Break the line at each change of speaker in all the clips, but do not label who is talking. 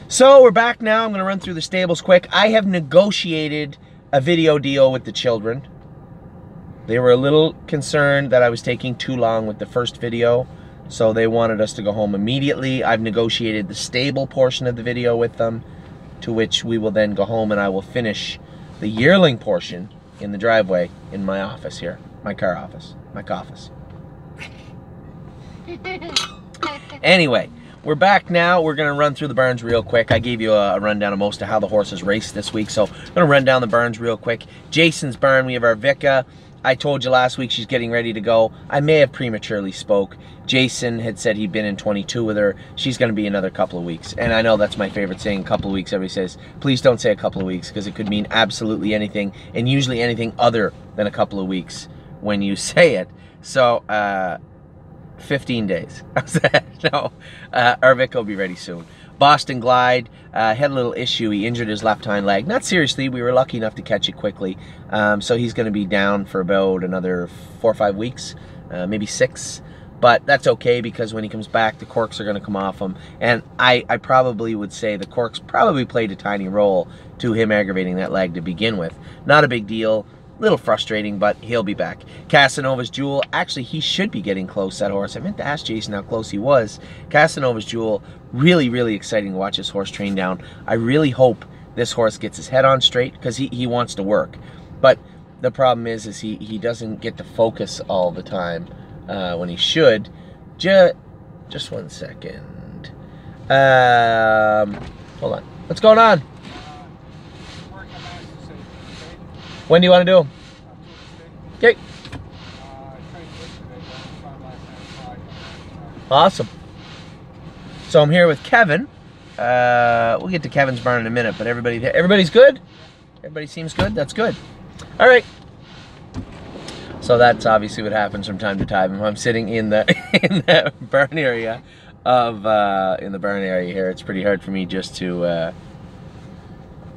So we're back now. I'm going to run through the stables quick. I have negotiated a video deal with the children. They were a little concerned that I was taking too long with the first video, so they wanted us to go home immediately. I've negotiated the stable portion of the video with them, to which we will then go home and I will finish the yearling portion in the driveway in my office here. My car office. My office. Anyway, we're back now. We're going to run through the barns real quick. I gave you a rundown of most of how the horses raced this week, so I'm going to run down the barns real quick. Jason's barn, we have our Vika. I told you last week she's getting ready to go. I may have prematurely spoke. Jason had said he'd been in 22 with her. She's going to be another couple of weeks. And I know that's my favorite saying, a couple of weeks. Everybody says, please don't say a couple of weeks, because it could mean absolutely anything, and usually anything other than a couple of weeks when you say it. So, 15 days. No, Arvik will be ready soon. Boston Glide had a little issue. He injured his left hind leg. Not seriously. We were lucky enough to catch it quickly. So he's going to be down for about another 4 or 5 weeks, maybe 6. But that's okay, because when he comes back, the corks are going to come off him. And I probably would say the corks probably played a tiny role to him aggravating that leg to begin with. Not a big deal. Little frustrating, but he'll be back. Casanova's Jewel, actually he should be getting close, that horse. I meant to ask Jason how close he was. Casanova's Jewel, really, really exciting to watch this horse train down. I really hope this horse gets his head on straight, because he wants to work. But the problem is he doesn't get to focus all the time when he should. Just 1 second. Hold on. What's going on? When do you want to do them? Okay. Awesome. So I'm here with Kevin. We'll get to Kevin's barn in a minute, but everybody's good? Everybody seems good? That's good. All right. So that's obviously what happens from time to time. If I'm sitting in the barn area here, it's pretty hard for me just to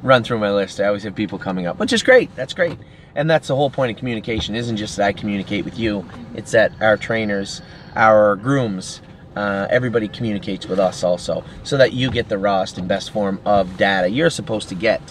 run through my list. I always have people coming up, which is great. That's great. And that's the whole point of communication. It isn't just that I communicate with you. It's that our trainers, our grooms, everybody communicates with us also, so that you get the rawest and best form of data you're supposed to get.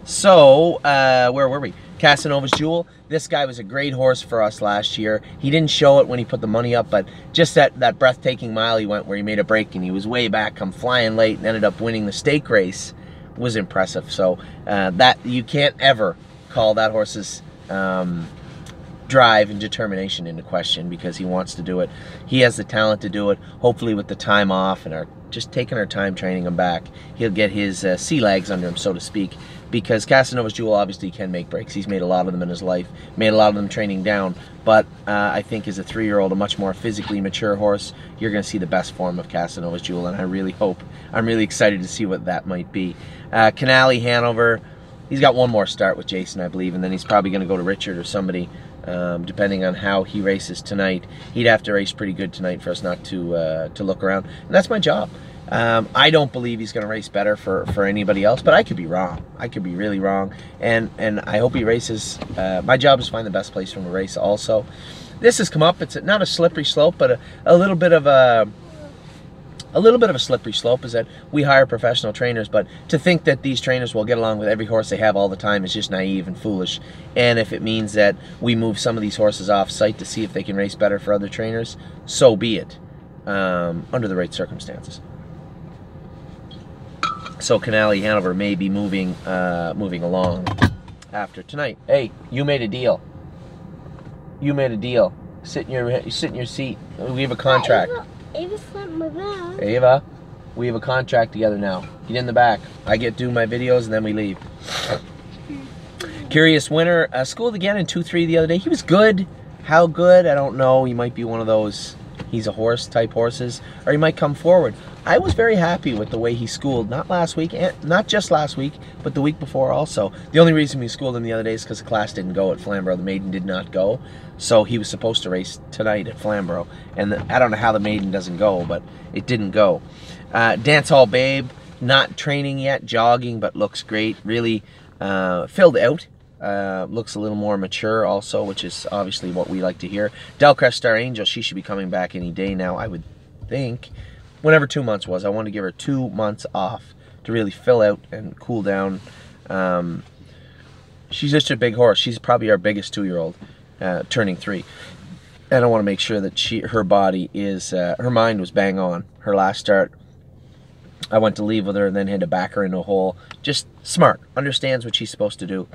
So, where were we? Casanova's Jewel. This guy was a great horse for us last year. He didn't show it when he put the money up, but just that breathtaking mile he went where he made a break and he was way back, come flying late, and ended up winning the stake race was impressive. So that you can't ever call that horse's drive and determination into question, because he wants to do it. He has the talent to do it. Hopefully with the time off and just taking our time training him back, he'll get his sea legs under him, so to speak, because Casanova's Jewel obviously can make breaks. He's made a lot of them in his life, made a lot of them training down, but I think as a 3-year-old, a much more physically mature horse, you're going to see the best form of Casanova's Jewel, and I'm really excited to see what that might be. Canale Hanover, he's got one more start with Jason, I believe, and then he's probably going to go to Richard or somebody, depending on how he races tonight. He'd have to race pretty good tonight for us not to look around, and that's my job. I don't believe he's going to race better for anybody else, but I could be wrong. I could be really wrong, and I hope he races. My job is to find the best place for him to race also. This has come up. It's not a slippery slope, but a little bit of a slippery slope is that we hire professional trainers, but to think that these trainers will get along with every horse they have all the time is just naive and foolish. And if it means that we move some of these horses off site to see if they can race better for other trainers, so be it, under the right circumstances. So Canale Hanover may be moving along after tonight. Hey, you made a deal. You made a deal. Sit in your seat. We have a contract.
Ava slept in my bed.
Ava, we have a contract together now. Get in the back. I get to do my videos and then we leave. Curious Winner schooled again in 2-3 the other day. He was good. How good? I don't know. He might be one of those he's a horse type horses, or he might come forward. I was very happy with the way he schooled, not last week, and not just last week, but the week before also. The only reason we schooled him the other day is because the class didn't go at Flamborough. The maiden did not go, so he was supposed to race tonight at Flamborough, and I don't know how the maiden doesn't go, but it didn't go. Dance Hall Babe, not training yet, jogging, but looks great, really filled out. Looks a little more mature also, which is obviously what we like to hear. Delcrest Star Angel, she should be coming back any day now, I would think. Whenever 2 months was, I want to give her 2 months off to really fill out and cool down. She's just a big horse. She's probably our biggest 2-year-old, turning 3. And I want to make sure that her body is, her mind was bang on. Her last start, I went to leave with her and then had to back her into a hole. Just smart, understands what she's supposed to do.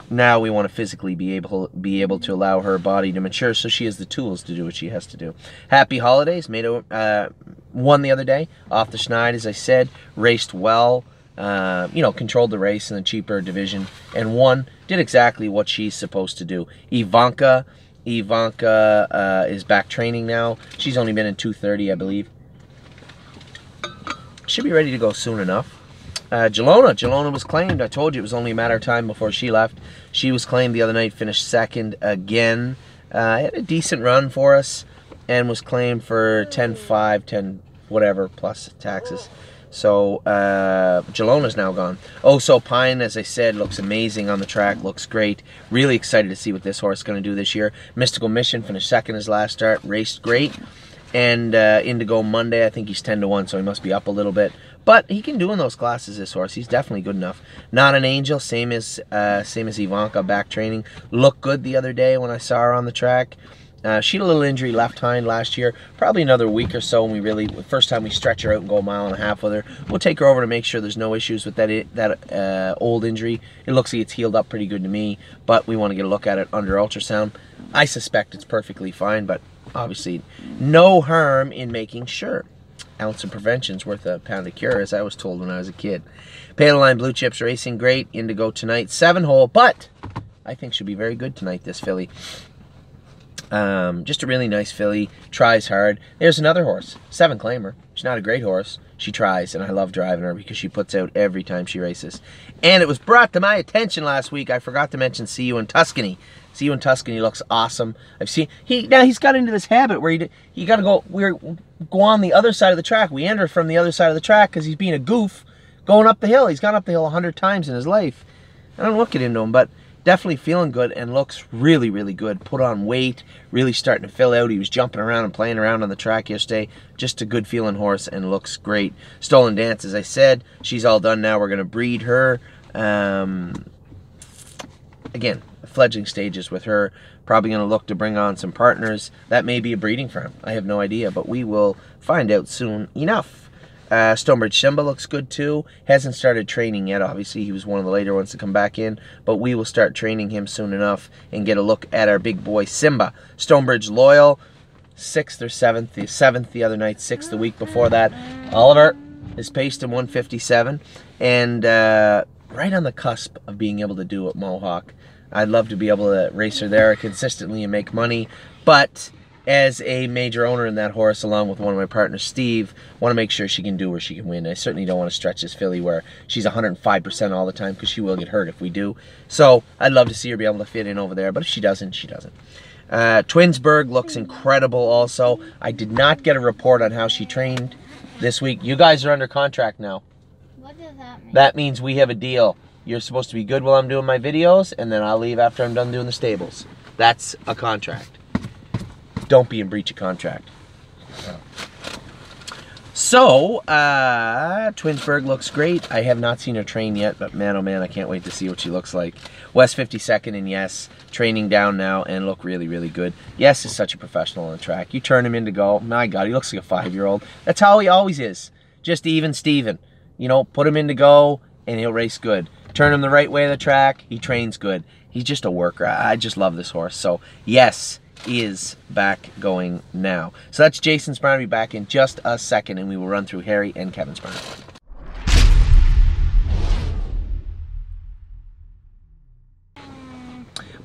Now we want to physically be able to allow her body to mature, so she has the tools to do what she has to do. Happy holidays. Won the other day off the Schneid, as I said. Raced well. You know, controlled the race in the cheaper division and won. Did exactly what she's supposed to do. Ivanka is back training now. She's only been in 230, I believe. Should be ready to go soon enough. Gelona was claimed. I told you it was only a matter of time before she left. She was claimed the other night, finished 2nd again. Had a decent run for us and was claimed for 10.5, 10 whatever plus taxes. So Gelona's now gone. Oh, so Pine, as I said, looks amazing on the track. Looks great. Really excited to see what this horse is going to do this year. Mystical Mission finished 2nd his last start. Raced great. And Indigo Monday, I think he's 10-1, so he must be up a little bit. But he can do in those classes, this horse. He's definitely good enough. Not an Angel, same as Ivanka, back training. Looked good the other day when I saw her on the track. She had a little injury, left hind last year. Probably another week or so when the first time we stretch her out and go 1.5 miles with her. We'll take her over to make sure there's no issues with that old injury. It looks like it's healed up pretty good to me, but we want to get a look at it under ultrasound. I suspect it's perfectly fine, but obviously no harm in making sure. Ounce of prevention's worth a pound of cure, as I was told when I was a kid. Paleline Blue Chips racing great. Indigo tonight, 7-hole, but I think she'll be very good tonight, this filly. Just a really nice filly. Tries hard. There's another horse, 7 Claimer. She's not a great horse. She tries, and I love driving her because she puts out every time she races. And it was brought to my attention last week. I forgot to mention See You in Tuscany. See You in Tuscany looks awesome. I've seen now he's got into this habit where you got to go on the other side of the track. We enter from the other side of the track because he's being a goof going up the hill. He's gone up the hill 100 times in his life. I don't look at into him, but definitely feeling good and looks really, really good. Put on weight, really starting to fill out. He was jumping around and playing around on the track yesterday. Just a good feeling horse and looks great. Stolen Dance, as I said, she's all done now. We're going to breed her. Again, fledgling stages with her. Probably going to look to bring on some partners. That may be a breeding farm. I have no idea, but we will find out soon enough. Stonebridge Simba looks good too. Hasn't started training yet, obviously. He was one of the later ones to come back in, but we will start training him soon enough and get a look at our big boy Simba. Stonebridge Loyal, 6th or 7th. The 7th the other night, 6th the week before that. Oliver is paced in 157 and right on the cusp of being able to do it Mohawk. I'd love to be able to race her there consistently and make money, but as a major owner in that horse, along with one of my partners, Steve, want to make sure she can do where she can win. I certainly don't want to stretch this filly where she's 105% all the time, because she will get hurt if we do. So I'd love to see her be able to fit in over there, but if she doesn't, she doesn't. Twinsburg looks incredible also. I did not get a report on how she trained this week. You guys are under contract now.
What does that mean?
That means we have a deal. You're supposed to be good while I'm doing my videos, and then I'll leave after I'm done doing the stables. That's a contract. Don't be in breach of contract. So, Twinsburg looks great. I have not seen her train yet, but man, oh man, I can't wait to see what she looks like. West 52nd and Yes, training down now and look really, really good. Yes is such a professional on the track. You turn him into go, my God, he looks like a 5-year-old. That's how he always is. Just even Steven. You know, put him into go and he'll race good. Turn him the right way of the track, he trains good. He's just a worker. I just love this horse. So, Yes is back going now. So that's Jason's barn. I'll be back in just a second and we will run through Harry and Kevin's barn.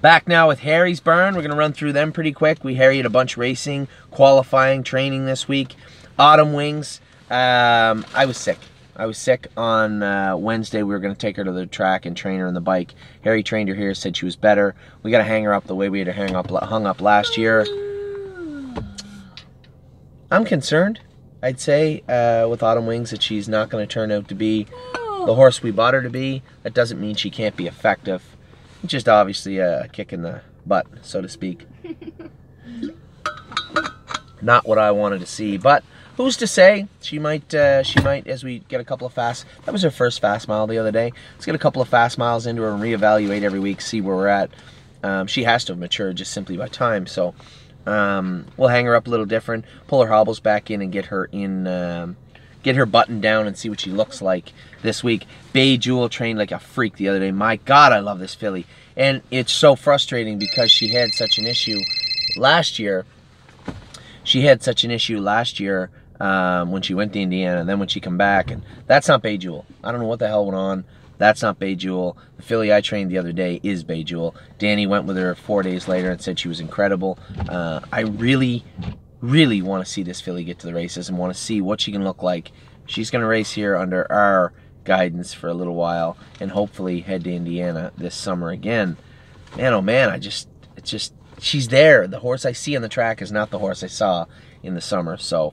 Back now with Harry's barn. We're going to run through them pretty quick. Harry had a bunch racing, qualifying, training this week. Autumn Wings. I was sick. I was sick on Wednesday. We were going to take her to the track and train her on the bike. Harry trained her here, said she was better. We got to hang her up the way we had her hung up last year. I'm concerned, I'd say, with Autumn Wings, that she's not going to turn out to be the horse we bought her to be. That doesn't mean she can't be effective. It's just obviously a kick in the butt, so to speak. Not what I wanted to see, but who's to say? She might, as we get a couple of fast, that was her first fast mile the other day. Let's get a couple of fast miles into her and reevaluate every week, see where we're at. She has to have matured just simply by time, so we'll hang her up a little different, pull her hobbles back in and get her in, get her buttoned down and see what she looks like this week. Bay Jewel trained like a freak the other day. My God, I love this filly. And it's so frustrating because she had such an issue last year. When she went to Indiana, and then when she come back, and that's not Bay Jewel. I don't know what the hell went on. That's not Bay Jewel. The filly I trained the other day is Bay Jewel. Danny went with her 4 days later and said she was incredible. I really want to see this filly get to the races and want to see what she can look like. She's going to race here under our guidance for a little while and hopefully head to Indiana this summer again. Man, oh man, she's there. The horse I see on the track is not the horse I saw in the summer. So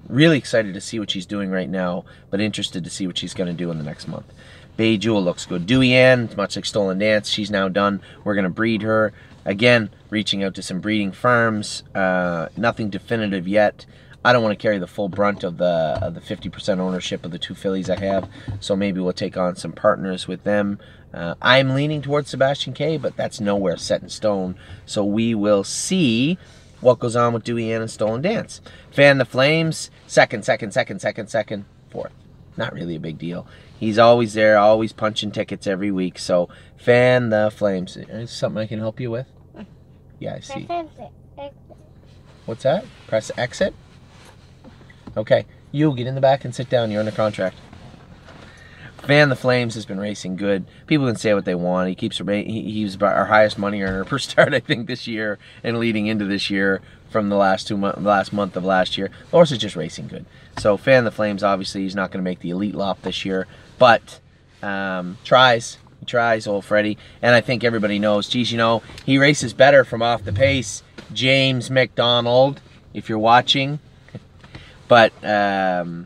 really excited to see what she's doing right now, but interested to see what she's going to do in the next month. Bay Jewel looks good. Dewey Ann, much like Stolen Dance, she's now done. We're going to breed her. Again, reaching out to some breeding firms. Nothing definitive yet. I don't want to carry the full brunt of the 50% ownership of the 2 fillies I have, so maybe we'll take on some partners with them. I'm leaning towards Sebastian K, but that's nowhere set in stone, so we will see what goes on with Dewey Ann and Stolen Dance. Fan the Flames, second, fourth. Not really a big deal. He's always there, always punching tickets every week, so Fan the Flames. Is something I can help you with? Yeah, I see. What's that? Press exit? Okay, you get in the back and sit down. You're under contract. Fan the Flames has been racing good. People can say what they want. He was our highest money earner per start, I think, this year and leading into this year from the last month of last year. The horse is just racing good. So Fan the Flames, obviously, he's not going to make the elite lop this year, but tries. He tries, old Freddie. And I think everybody knows, geez, you know, he races better from off the pace. James McDonald, if you're watching. But I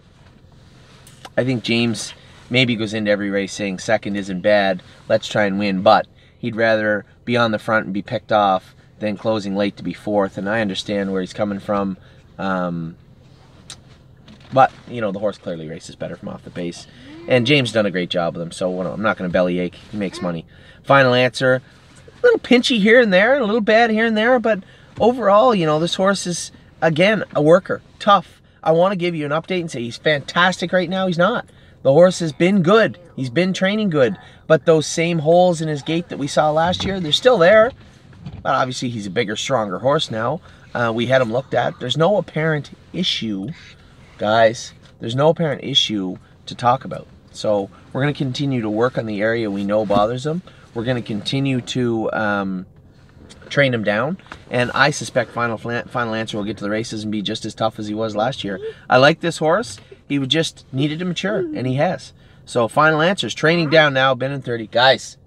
think James maybe goes into every race saying second isn't bad, let's try and win. But he'd rather be on the front and be picked off than closing late to be fourth. And I understand where he's coming from. But, you know, the horse clearly races better from off the pace. And James done a great job with him, so I'm not going to bellyache. He makes money. Final Answer, a little pinchy here and there, a little bad here and there, but overall, you know, this horse is, again, a worker, tough. I want to give you an update and say he's fantastic right now. He's not. The horse has been good. He's been training good. But those same holes in his gait that we saw last year, they're still there. But obviously he's a bigger, stronger horse now. We had him looked at. There's no apparent issue, guys. There's no apparent issue to talk about. So we're going to continue to work on the area we know bothers him. We're going to continue to train him down, and I suspect Final Answer will get to the races and be just as tough as he was last year. I like this horse. He would just needed to mature, and he has. So Final Answer's training down now, been in 30. Guys,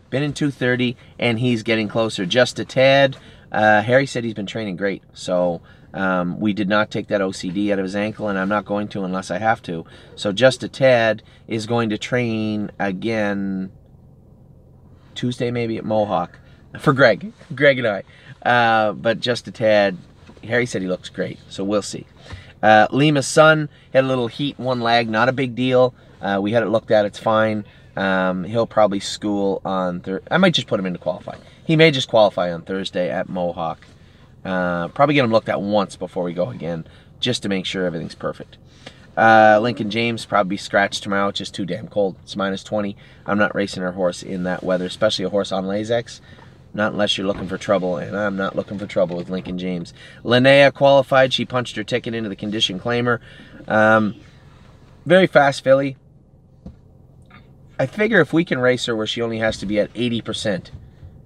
been in 230, and he's getting closer just a tad. Harry said he's been training great, so we did not take that OCD out of his ankle, and I'm not going to unless I have to. So just a tad is going to train again Tuesday maybe at Mohawk. For Greg and I. But just a tad. Harry said he looks great, so we'll see. Lima's son had a little heat, one lag, not a big deal. We had it looked at, it's fine. He'll probably school on Thursday. I might just put him in to qualify. He may just qualify on Thursday at Mohawk. Probably get him looked at once before we go again, just to make sure everything's perfect. Lincoln James probably scratched tomorrow. It's just too damn cold. It's -20. I'm not racing our horse in that weather, especially a horse on Lasix. Not unless you're looking for trouble, and I'm not looking for trouble with Lincoln James. Linnea qualified. She punched her ticket into the condition claimer. Very fast filly. I figure if we can race her where she only has to be at 80%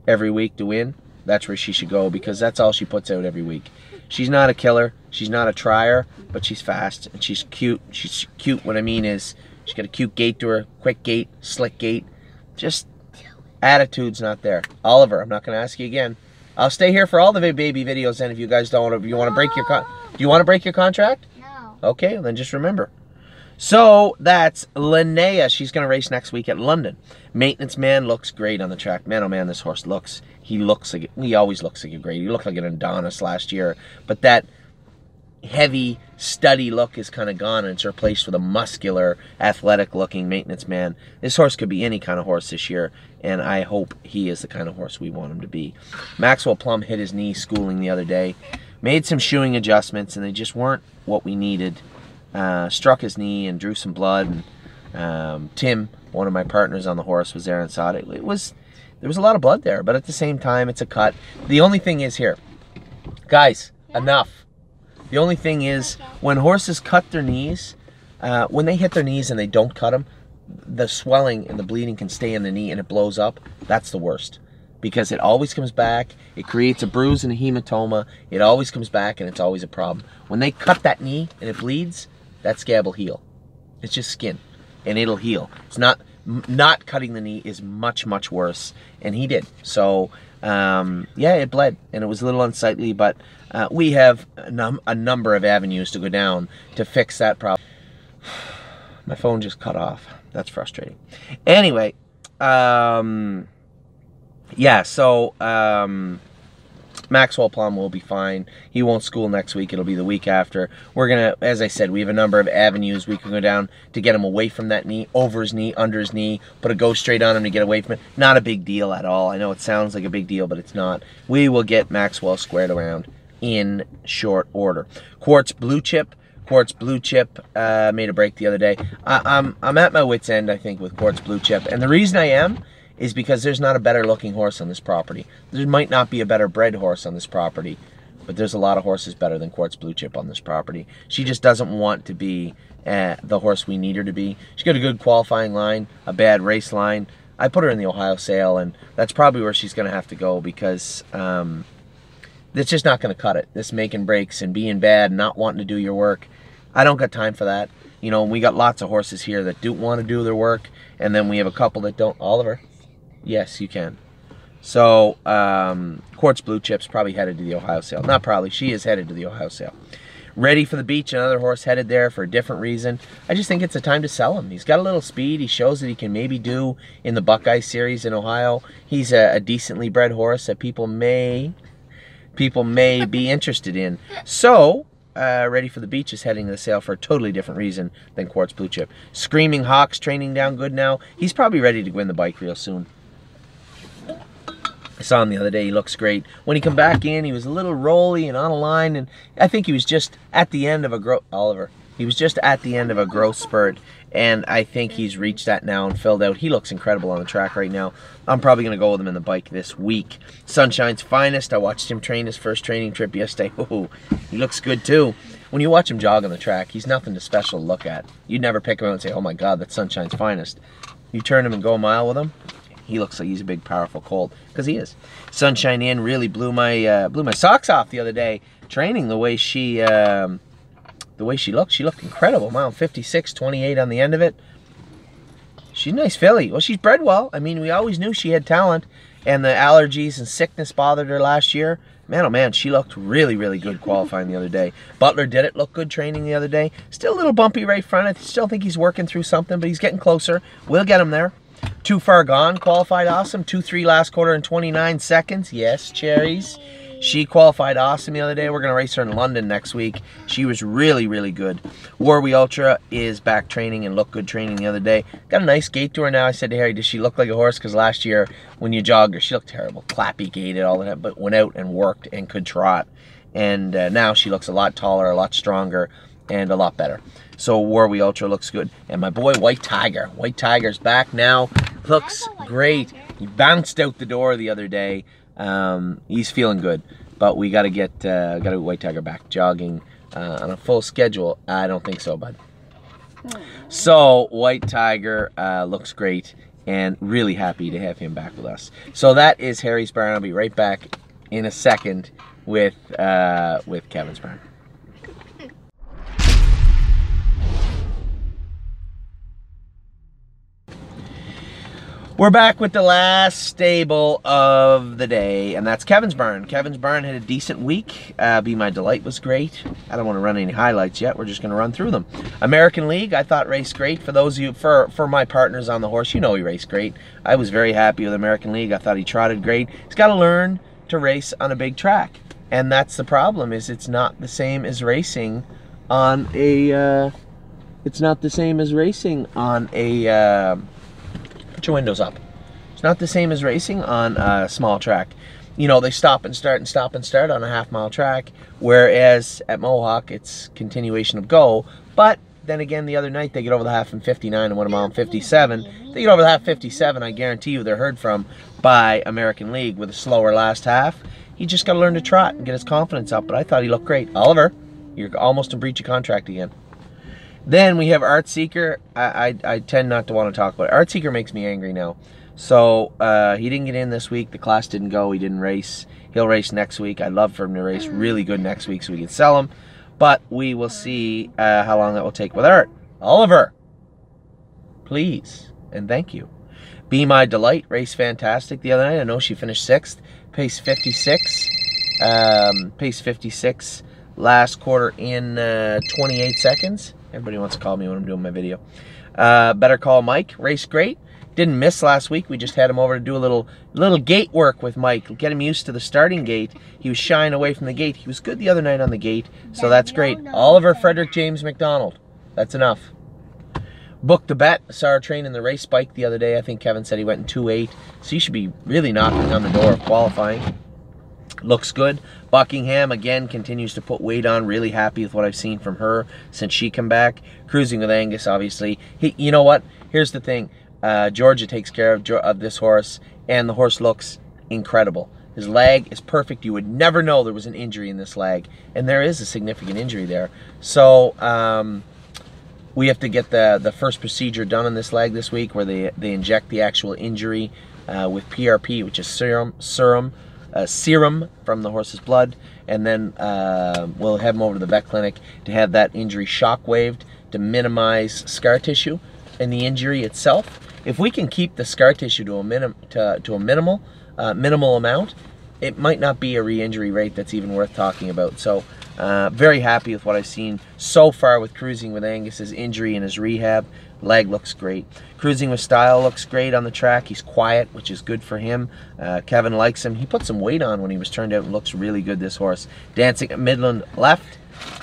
every week to win, that's where she should go, because that's all she puts out every week. She's not a killer. She's not a trier, but she's fast, and she's cute. She's cute. What I mean is she's got a cute gait to her, quick gait, slick gait. Just attitude's not there. Oliver, I'm not going to ask you again. I'll stay here for all the baby videos then if you guys don't want to. You want to break your do you want to break your contract?
No.
Okay, well then just remember. So that's Linnea. She's going to race next week at London. Maintenance Man looks great on the track. Man, oh man, this horse looks. He always looks like a great. He looked like an Adonis last year, but that heavy, steady look is kind of gone, and it's replaced with a muscular, athletic-looking maintenance man. This horse could be any kind of horse this year, and I hope he is the kind of horse we want him to be. Maxwell Plum hit his knee schooling the other day, made some shoeing adjustments, and they just weren't what we needed. Struck his knee and drew some blood, and Tim, one of my partners on the horse, was there and saw it. There was a lot of blood there, but at the same time, it's a cut. The only thing is here, guys, enough. The only thing is, when horses cut their knees, when they hit their knees and they don't cut them, the swelling and the bleeding can stay in the knee and it blows up. That's the worst, because it always comes back. It creates a bruise and a hematoma. It always comes back, and it's always a problem. When they cut that knee and it bleeds, that scab will heal. It's just skin, and it'll heal. It's not cutting the knee is much, much worse, and he did. So yeah, it bled, and it was a little unsightly, but we have a number of avenues to go down to fix that problem. My phone just cut off. That's frustrating. Anyway, yeah, so Maxwell Plum will be fine. He won't school next week. It'll be the week after. We're going to, as I said, we have a number of avenues we can go down to get him away from that knee, over his knee, under his knee, put a go straight on him to get away from it. Not a big deal at all. I know it sounds like a big deal, but it's not. We will get Maxwell squared around in short order. Quartz Blue Chip. Quartz Blue Chip made a break the other day. I'm at my wit's end, I think, with Quartz Blue Chip. And the reason I am is because there's not a better looking horse on this property. There might not be a better bred horse on this property, but there's a lot of horses better than Quartz Blue Chip on this property. She just doesn't want to be the horse we need her to be. She's got a good qualifying line, a bad race line. I put her in the Ohio sale, and that's probably where she's going to have to go, because it's just not going to cut it. This making breaks and being bad and not wanting to do your work, I don't got time for that. You know, we got lots of horses here that do want to do their work, and then we have a couple that don't. Oliver? Yes, you can. So, Quartz Blue Chip's probably headed to the Ohio sale. Not probably, she is headed to the Ohio sale. Ready for the Beach, another horse headed there for a different reason. I just think it's a time to sell him. He's got a little speed. He shows that he can maybe do in the Buckeye Series in Ohio. He's a decently bred horse that people may be interested in. So, Ready for the Beach is heading to the sale for a totally different reason than Quartz Blue Chip. Screaming Hawk's training down good now. He's probably ready to win the bike real soon. I saw him the other day. He looks great. When he come back in, he was a little rolly and on a line, and I think he was just at the end of a growth. Oliver, he was just at the end of a growth spurt, and I think he's reached that now and filled out. He looks incredible on the track right now. I'm probably going to go with him in the bike this week. Sunshine's Finest. I watched him train his first training trip yesterday. Ooh, he looks good too. When you watch him jog on the track, he's nothing to special to look at. You'd never pick him out and say, "Oh my God, that's Sunshine's Finest." You turn him and go a mile with him, he looks like he's a big, powerful colt, because he is. Sunshine Inn really blew my socks off the other day training. The way she looked, she looked incredible. Mile 56, 28 on the end of it. She's a nice filly. Well, she's bred well. I mean, we always knew she had talent, and the allergies and sickness bothered her last year. Man, oh man, she looked really, really good qualifying the other day. Butler did it look good training the other day. Still a little bumpy right front. I still think he's working through something, but he's getting closer. We'll get him there. Too Far Gone qualified awesome. 2-3 last quarter in 29 seconds. Yes, cherries. She qualified awesome the other day. We're going to race her in London next week. She was really, really good. Warby Ultra is back training and looked good training the other day. Got a nice gait to her now. I said to Harry, does she look like a horse? Because last year when you jogged her, she looked terrible. Clappy gaited, all that, but went out and worked and could trot. And now she looks a lot taller, a lot stronger, and a lot better. So Warby Ultra looks good. And my boy White Tiger. White Tiger's back now. Looks great. He bounced out the door the other day. He's feeling good, but we got to get White Tiger back jogging on a full schedule. I don't think so, bud. So White Tiger looks great, and really happy to have him back with us. So that is Harry's Barn. I'll be right back in a second with Kevin's Barn. We're back with the last stable of the day, and that's Kevin's Barn. Kevin's Barn had a decent week. Be My Delight was great. I don't want to run any highlights yet. We're just going to run through them. American League, I thought raced great. For those of you, for my partners on the horse, you know he raced great. I was very happy with American League. I thought he trotted great. He's got to learn to race on a big track. And that's the problem, is it's not the same as racing on a, it's not the same as racing on a, put your windows up. It's not the same as racing on a small track. You know, they stop and start and stop and start on a half-mile track, whereas at Mohawk, it's continuation of go. But then again, the other night, they get over the half in 59 and went a mile in 57. They get over the half 57, I guarantee you they're heard from by American League with a slower last half. He just got to learn to trot and get his confidence up, but I thought he looked great. Oliver, you're almost in breach of contract again. Then we have Art Seeker. I tend not to want to talk about it. Art Seeker makes me angry now. So he didn't get in this week. The class didn't go. He didn't race. He'll race next week. I'd love for him to race really good next week so we can sell him. But we will see how long that will take with Art. Oliver, please, and thank you. Be My Delight, race fantastic the other night. I know she finished 6th. Pace 56. Pace 56 last quarter in 28 seconds. Everybody wants to call me when I'm doing my video. Better Call Mike, race great. Didn't miss last week. We just had him over to do a little gate work with Mike. Get him used to the starting gate. He was shying away from the gate. He was good the other night on the gate, so that's great. Oliver Frederick James McDonald. That's enough. Booked a bet. Saw her train in the race bike the other day. I think Kevin said he went in 2.8. So he should be really knocking on the door of qualifying. Looks good. Buckingham, again, continues to put weight on. Really happy with what I've seen from her since she come back. Cruising with Angus, obviously. You know what? Here's the thing. Georgia takes care of this horse, and the horse looks incredible. His leg is perfect. You would never know there was an injury in this leg, and there is a significant injury there. So we have to get the first procedure done on this leg this week, where they inject the actual injury with PRP, which is serum from the horse's blood, and then we'll have him over to the vet clinic to have that injury shock-waved to minimize scar tissue in the injury itself. If we can keep the scar tissue to a minimal amount, it might not be a re-injury rate that's even worth talking about. So very happy with what I've seen so far with Cruising with Angus's injury and his rehab. Leg looks great. Cruising with Style looks great on the track. He's quiet, which is good for him. Kevin likes him. He put some weight on when he was turned out and looks really good, this horse. Dancing at Midland left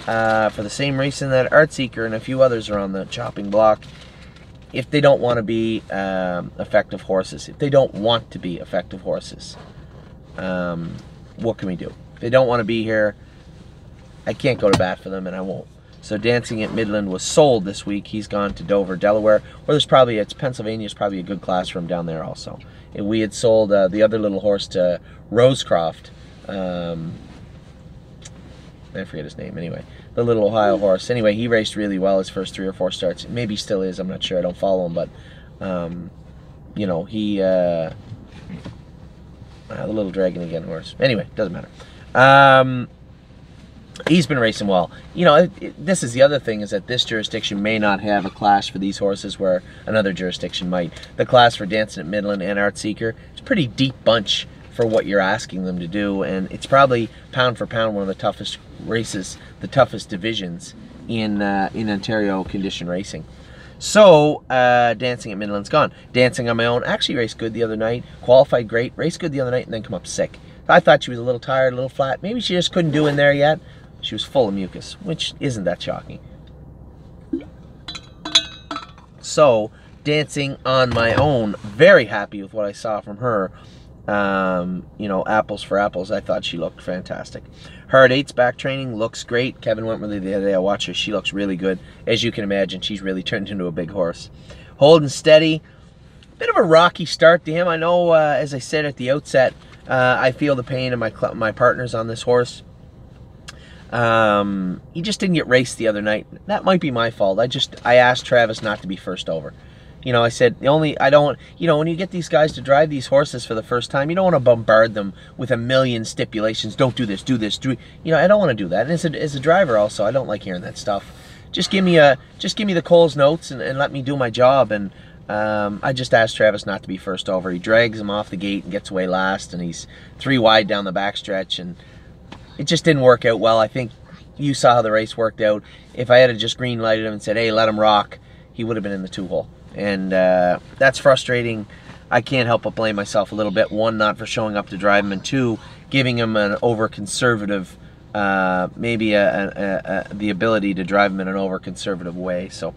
for the same reason that Art Seeker and a few others are on the chopping block. If they don't want to be effective horses, what can we do? If they don't want to be here, I can't go to bat for them, and I won't. So Dancing at Midland was sold this week. He's gone to Dover, Delaware, or Pennsylvania's probably a good class for him down there also. And we had sold the other little horse to Rosecroft. I forget his name anyway. The little Ohio horse. Anyway, he raced really well his first 3 or 4 starts. Maybe he still is. I'm not sure. I don't follow him, but you know, he the little dragon again horse. Anyway, doesn't matter. He's been racing well. You know, this is the other thing, is that this jurisdiction may not have a class for these horses where another jurisdiction might. The class for Dancing at Midland and Art Seeker, it's a pretty deep bunch for what you're asking them to do, and it's probably pound for pound one of the toughest races, the toughest divisions in Ontario condition racing. So Dancing at Midland's gone. Dancing on my own actually raced good the other night, qualified great, raced good the other night, and then come up sick. I thought she was a little tired, a little flat. Maybe she just couldn't do in there yet. She was full of mucus, which isn't that shocking. So Dancing on my own, very happy with what I saw from her. You know, apples for apples. I thought she looked fantastic. Hard Eight's back training looks great. Kevin went with her the other day. I watched her. She looks really good. As you can imagine, she's really turned into a big horse. Holding Steady, bit of a rocky start to him. I know, as I said at the outset, I feel the pain of my partners on this horse. He just didn't get raced the other night. That might be my fault. I asked Travis not to be first over. You know, I said, I don't, you know, when you get these guys to drive these horses for the first time, you don't want to bombard them with a million stipulations. Don't do this, do this, do, you know, I don't want to do that. And as a driver also, I don't like hearing that stuff. Just give me the Coles notes and let me do my job. And I just asked Travis not to be first over. He drags him off the gate and gets away last, and he's 3 wide down the backstretch, and it just didn't work out well. I think you saw how the race worked out. If I had just green lighted him and said, hey, let him rock, he would have been in the 2-hole. And that's frustrating. I can't help but blame myself a little bit. 1, not for showing up to drive him, and 2, giving him an over-conservative, maybe the ability to drive him in an over-conservative way. So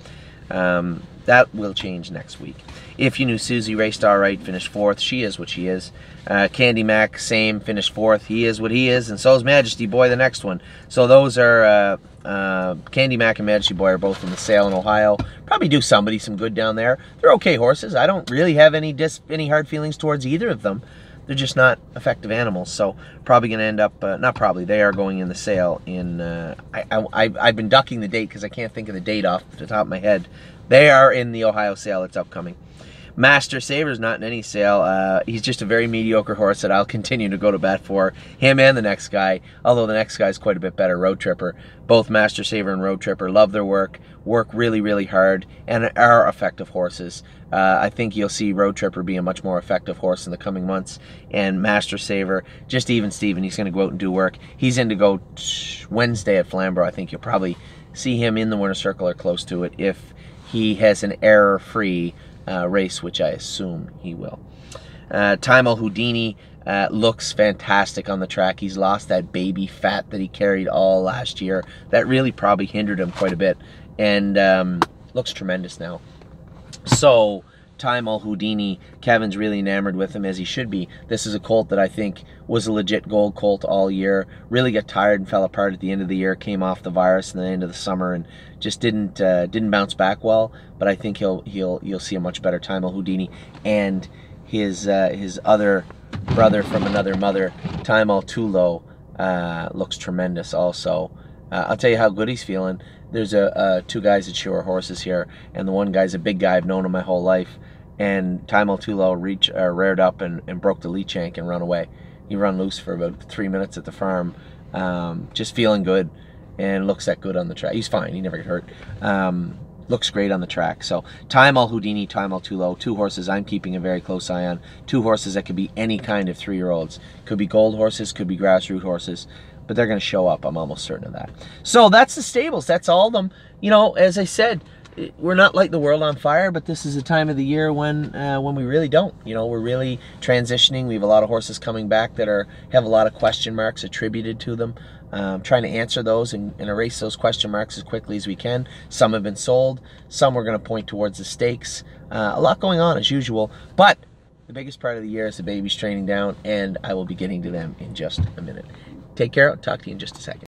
that will change next week. If You Knew Susie raced all right, finished 4th. She is what she is. Candy Mac, same, finished 4th. He is what he is, and so is Majesty Boy, the next one. So those are Candy Mac and Majesty Boy are both in the sale in Ohio. Probably do somebody some good down there. They're okay horses. I don't really have any hard feelings towards either of them. They're just not effective animals. So probably going to end up, not probably, they are going in the sale in, I've been ducking the date because I can't think of the date off the top of my head. They are in the Ohio sale. It's upcoming. Master Saver's not in any sale. He's just a very mediocre horse that I'll continue to go to bat for. Him and the next guy, although the next guy's quite a bit better, Road Tripper. Both Master Saver and Road Tripper love their work really, really hard, and are effective horses. I think you'll see Road Tripper be a much more effective horse in the coming months, and Master Saver, just even Steven, he's going to go out and do work. He's in to go Wednesday at Flamborough. I think you'll probably see him in the winner's circle or close to it if he has an error-free race, which I assume he will. Time Houdini looks fantastic on the track. He's lost that baby fat that he carried all last year. That really probably hindered him quite a bit, and looks tremendous now. So Time Houdini, Kevin's really enamored with him, as he should be. This is a colt that I think was a legit gold colt all year. Really got tired and fell apart at the end of the year. Came off the virus in the end of the summer and just didn't bounce back well. But I think you'll see a much better Time Houdini, and his other brother from another mother, Time Tulo, looks tremendous also. I'll tell you how good he's feeling. There's two guys that show our horses here, and the one guy's a big guy. I've known him my whole life, and Time Tulo reared up and broke the lead shank and run away. He run loose for about 3 minutes at the farm, just feeling good, and looks that good on the track. He's fine. He never got hurt. Looks great on the track. So Time Houdini, Time Tulo, two horses I'm keeping a very close eye on. Two horses that could be any kind of 3-year-olds. Could be gold horses, could be grassroots horses, but they're going to show up. I'm almost certain of that. So that's the stables. That's all of them. You know, as I said, we're not like the world on fire, but this is a time of the year when we really don't. You know, we're really transitioning. We have a lot of horses coming back that have a lot of question marks attributed to them. Trying to answer those and erase those question marks as quickly as we can. Some have been sold. Some we're going to point towards the stakes. A lot going on as usual, but the biggest part of the year is the babies training down, and I will be getting to them in just a minute. Take care. I'll talk to you in just a second.